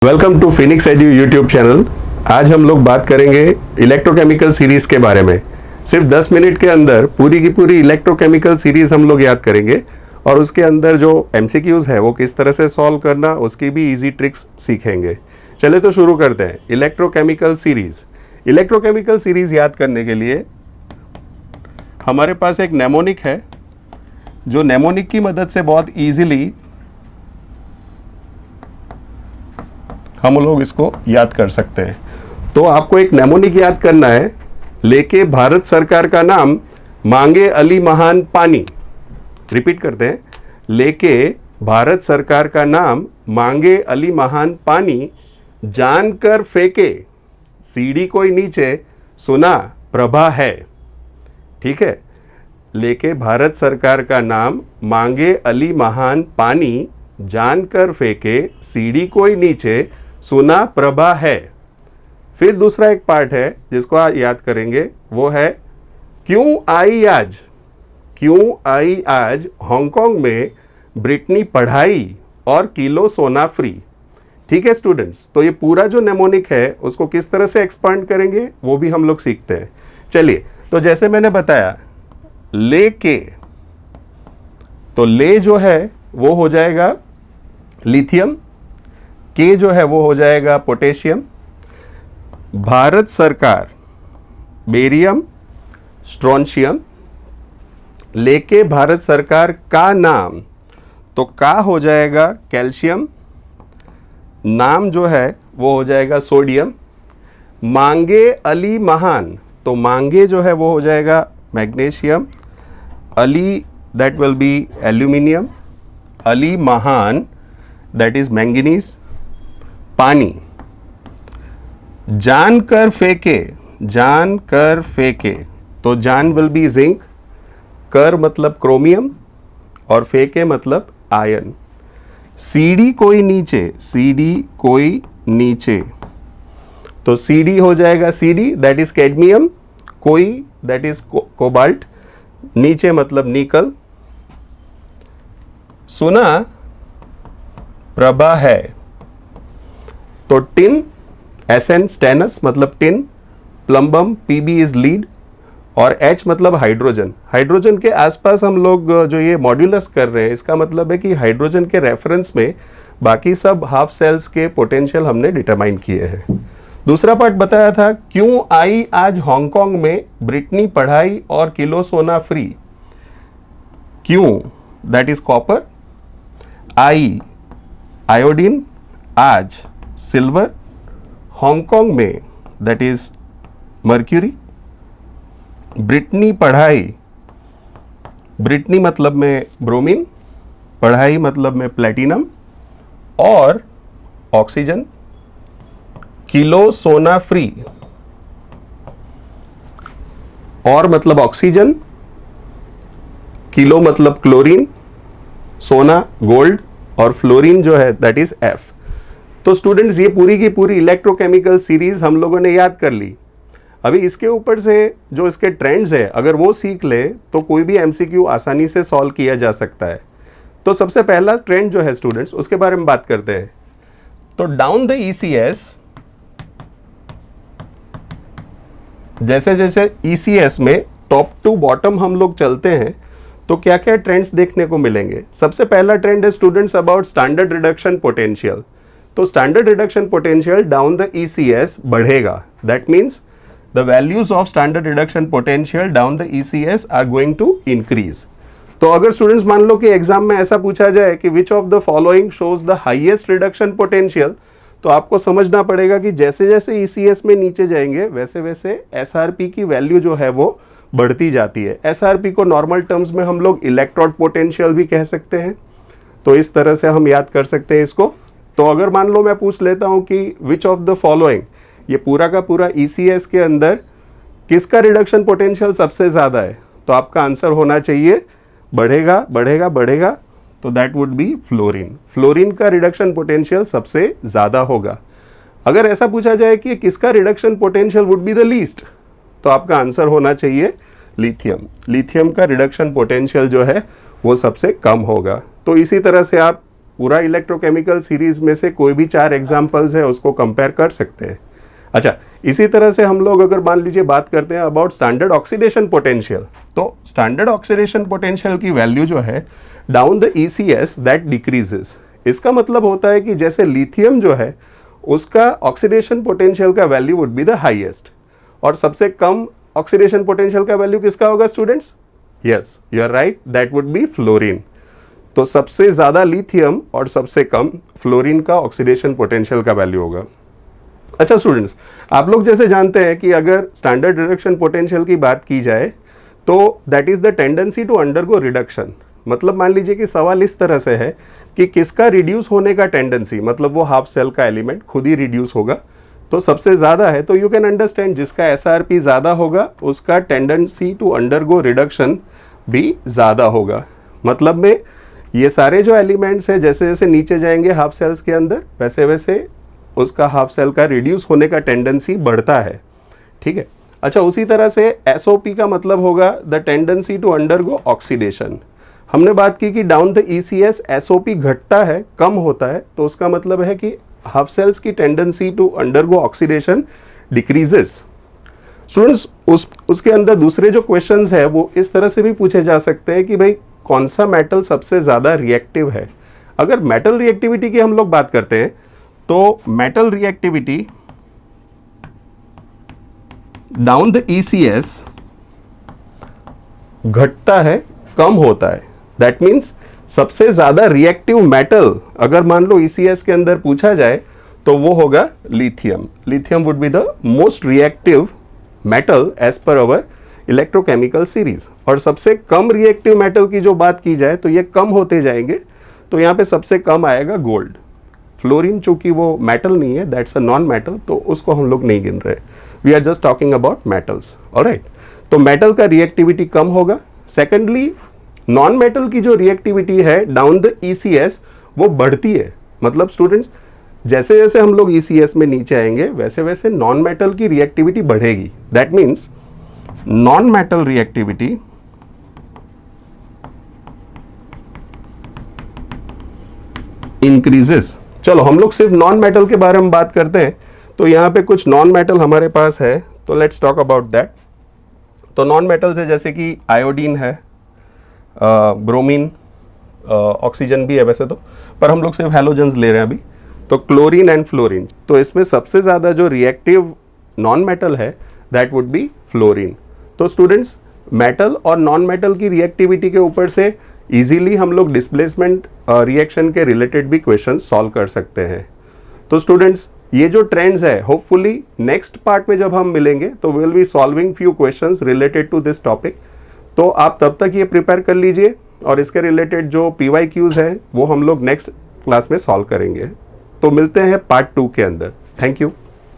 Welcome to Phoenix Edu YouTube channel. आज हम लोग बात करेंगे इलेक्ट्रोकेमिकल सीरीज के बारे में। सिर्फ 10 मिनट के अंदर पूरी की पूरी इलेक्ट्रोकेमिकल सीरीज हम लोग याद करेंगे और उसके अंदर जो एमसीक्यूज है वो किस तरह से सॉल्व करना, उसकी भी इजी ट्रिक्स सीखेंगे। चले तो शुरू करते हैं। इलेक्ट्रोकेमिकल सीरीज याद करने के लिए हमारे पास एक नेमोनिक है, जो नेमोनिक की मदद से बहुत ईजिली हम लोग इसको याद कर सकते हैं। तो आपको एक नेमोनिक याद करना है। लेके भारत सरकार का नाम, मांगे अली महान पानी। रिपीट करते हैं। लेके भारत सरकार का नाम, मांगे अली महान पानी, जानकर फेंके सीढ़ी कोई नीचे, सुना प्रभा है। ठीक है। लेके भारत सरकार का नाम, मांगे अली महान पानी, जानकर फेंके सीढ़ी कोई नीचे, सुना प्रभा है। फिर दूसरा एक पार्ट है जिसको आप याद करेंगे, वो है क्यों आई आज हांगकांग में ब्रिटनी पढ़ाई और किलो सोना फ्री। ठीक है स्टूडेंट्स, तो ये पूरा जो नेमोनिक है उसको किस तरह से एक्सपांड करेंगे वो भी हम लोग सीखते हैं। चलिए, तो जैसे मैंने बताया, लेके, तो ले जो है वो हो जाएगा लिथियम, के जो है वो हो जाएगा पोटेशियम, भारत सरकार बेरियम स्ट्रोंशियम, लेके भारत सरकार का नाम, तो का हो जाएगा कैल्शियम, नाम जो है वो हो जाएगा सोडियम, मांगे अली महान, तो मांगे जो है वो हो जाएगा magnesium, Ali that will be aluminium, Ali महान दैट इज मैंगनीज, पानी, जानकर फेंके, तो जान विल बी जिंक, कर मतलब क्रोमियम और फेंके मतलब आयरन, सीडी कोई नीचे, तो सीडी हो जाएगा सीडी दैट इज कैडमियम, कोई दैट इज कोबाल्ट, नीचे मतलब निकल, सुना प्रभा है, तो टिन, एसएन स्टेनस मतलब tin, plumbum PB is lead, और एच मतलब हाइड्रोजन। हाइड्रोजन के आसपास हम लोग जो ये मॉड्यूलस कर रहे हैं, इसका मतलब है कि हाइड्रोजन के रेफरेंस में बाकी सब हाफ सेल्स के पोटेंशियल हमने डिटरमाइन किए हैं। दूसरा पार्ट बताया था, क्यों आई आज हांगकांग में ब्रिटनी पढ़ाई और किलो सोना फ्री। क्यों that is copper, I iodine, आज सिल्वर, हांगकांग में दैट इज मर्क्यूरी, ब्रिटनी पढ़ाई, ब्रिटनी मतलब में ब्रोमीन, पढ़ाई मतलब में प्लेटिनम, और ऑक्सीजन, किलो सोना फ्री, और मतलब ऑक्सीजन, किलो मतलब क्लोरीन, सोना गोल्ड, और फ्लोरीन जो है दैट इज एफ। तो स्टूडेंट्स, ये पूरी की पूरी इलेक्ट्रोकेमिकल सीरीज हम लोगों ने याद कर ली। अभी इसके ऊपर से जो इसके ट्रेंड्स है, अगर वो सीख ले तो कोई भी एमसीक्यू आसानी से सॉल्व किया जा सकता है। तो सबसे पहला ट्रेंड जो है स्टूडेंट्स, उसके बारे में बात करते हैं। तो डाउन द ईसीएस, जैसे जैसे ईसीएस में टॉप टू बॉटम हम लोग चलते हैं तो क्या क्या ट्रेंड्स देखने को मिलेंगे। सबसे पहला ट्रेंड है students about standard reduction potential. तो standard reduction potential down the ECS बढ़ेगा। That means the values of standard reduction potential down the ECS are going to increase. तो अगर स्टूडेंट्स मान लो कि एग्जाम में ऐसा पूछा जाए कि which of the following shows the highest reduction potential, तो आपको समझना पड़ेगा कि जैसे जैसे ईसीएस में नीचे जाएंगे वैसे वैसे एसआरपी की वैल्यू जो है वो बढ़ती जाती है। एसआरपी को नॉर्मल टर्म्स में हम लोग इलेक्ट्रोड पोटेंशियल भी कह सकते हैं। तो इस तरह से हम याद कर सकते हैं इसको। तो अगर मान लो मैं पूछ लेता हूं कि विच ऑफ द फॉलोइंग, ये पूरा का पूरा ईसीएस के अंदर किसका रिडक्शन पोटेंशियल सबसे ज़्यादा है, तो आपका आंसर होना चाहिए बढ़ेगा बढ़ेगा बढ़ेगा, तो that would be fluorine. Fluorine का रिडक्शन पोटेंशियल सबसे ज़्यादा होगा। अगर ऐसा पूछा जाए कि किसका reduction potential would be the least, तो आपका आंसर होना चाहिए लिथियम। लिथियम का रिडक्शन पोटेंशियल जो है वो सबसे कम होगा। तो इसी तरह से आप पूरा इलेक्ट्रोकेमिकल सीरीज में से कोई भी 4 एग्जाम्पल्स है उसको कंपेयर कर सकते हैं। अच्छा, इसी तरह से हम लोग अगर मान लीजिए बात करते हैं अबाउट स्टैंडर्ड ऑक्सीडेशन पोटेंशियल, तो स्टैंडर्ड ऑक्सीडेशन पोटेंशियल की वैल्यू जो है down the ECS that decreases. इसका मतलब होता है कि जैसे लिथियम जो है उसका ऑक्सीडेशन पोटेंशियल का value would be the highest, और सबसे कम ऑक्सीडेशन पोटेंशियल का वैल्यू किसका होगा students? Yes, you are right, that would be fluorine. तो सबसे ज़्यादा लिथियम और सबसे कम फ्लोरीन का ऑक्सीडेशन पोटेंशियल का वैल्यू होगा। अच्छा स्टूडेंट्स, आप लोग जैसे जानते हैं कि अगर स्टैंडर्ड रिडक्शन पोटेंशियल की बात की जाए तो that is the tendency to undergo reduction. मतलब मान लीजिए कि सवाल इस तरह से है कि किसका रिड्यूस होने का टेंडेंसी, मतलब वो हाफ सेल का एलिमेंट खुद ही रिड्यूस होगा, तो सबसे ज़्यादा है, तो यू कैन अंडरस्टैंड जिसका SRP ज़्यादा होगा उसका टेंडेंसी टू अंडरगो रिडक्शन भी ज़्यादा होगा। मतलब में ये सारे जो एलिमेंट्स हैं जैसे जैसे नीचे जाएंगे हाफ सेल्स के अंदर वैसे वैसे उसका हाफ सेल का रिड्यूस होने का टेंडेंसी बढ़ता है। ठीक है। अच्छा, उसी तरह से SOP का मतलब होगा the tendency to undergo oxidation. हमने बात की कि डाउन द ECS SOP घटता है, कम होता है, तो उसका मतलब है कि हाफ सेल्स की tendency to undergo oxidation decreases. Students, उसके अंदर दूसरे जो क्वेश्चंस है वो इस तरह से भी पूछे जा सकते हैं कि भाई कौन सा मेटल सबसे ज़्यादा रिएक्टिव है। अगर मेटल रिएक्टिविटी की हम लोग बात करते हैं तो metal reactivity down the ECS घटता है, कम होता है। दैट मीन्स सबसे ज्यादा रिएक्टिव मेटल अगर मान लो ECS के अंदर पूछा जाए तो वो होगा lithium. Lithium would be the most reactive metal as per our electrochemical series. और सबसे कम रिएक्टिव मेटल की जो बात की जाए तो ये कम होते जाएंगे, तो यहाँ पे सबसे कम आएगा गोल्ड। फ्लोरीन चूंकि वो मेटल नहीं है, दैट्स अ नॉन मेटल, तो उसको हम लोग नहीं गिन रहे। We are just talking about metals. Alright, तो मेटल का रिएक्टिविटी कम होगा। सेकेंडली, नॉन मेटल की जो रिएक्टिविटी है डाउन द ECS वो बढ़ती है। मतलब स्टूडेंट्स, जैसे जैसे हम लोग ECS में नीचे आएंगे वैसे वैसे नॉन मेटल की रिएक्टिविटी बढ़ेगी। That means non metal reactivity increases. चलो हम लोग सिर्फ नॉन मेटल के बारे में बात करते हैं, तो यहाँ पे कुछ नॉन मेटल हमारे पास है, तो लेट्स टॉक अबाउट दैट। तो नॉन मेटल्स है जैसे कि आयोडीन है, ब्रोमीन, ऑक्सीजन भी है वैसे तो, पर हम लोग सिर्फ हैलोजन्स ले रहे हैं अभी। तो क्लोरीन एंड फ्लोरीन, तो इसमें सबसे ज़्यादा जो रिएक्टिव नॉन मेटल है दैट वुड बी फ्लोरीन। तो स्टूडेंट्स, मेटल और नॉन मेटल की रिएक्टिविटी के ऊपर से इजीली हम लोग डिस्प्लेसमेंट रिएक्शन के रिलेटेड भी क्वेश्चन सॉल्व कर सकते हैं। तो स्टूडेंट्स, ये जो ट्रेंड्स है होपफुली नेक्स्ट पार्ट में जब हम मिलेंगे तो will be solving few questions related to this topic. तो आप तब तक ये प्रिपेयर कर लीजिए और इसके रिलेटेड जो PYQs हैं वो हम लोग नेक्स्ट क्लास में सॉल्व करेंगे। तो मिलते हैं पार्ट 2 के अंदर। Thank you.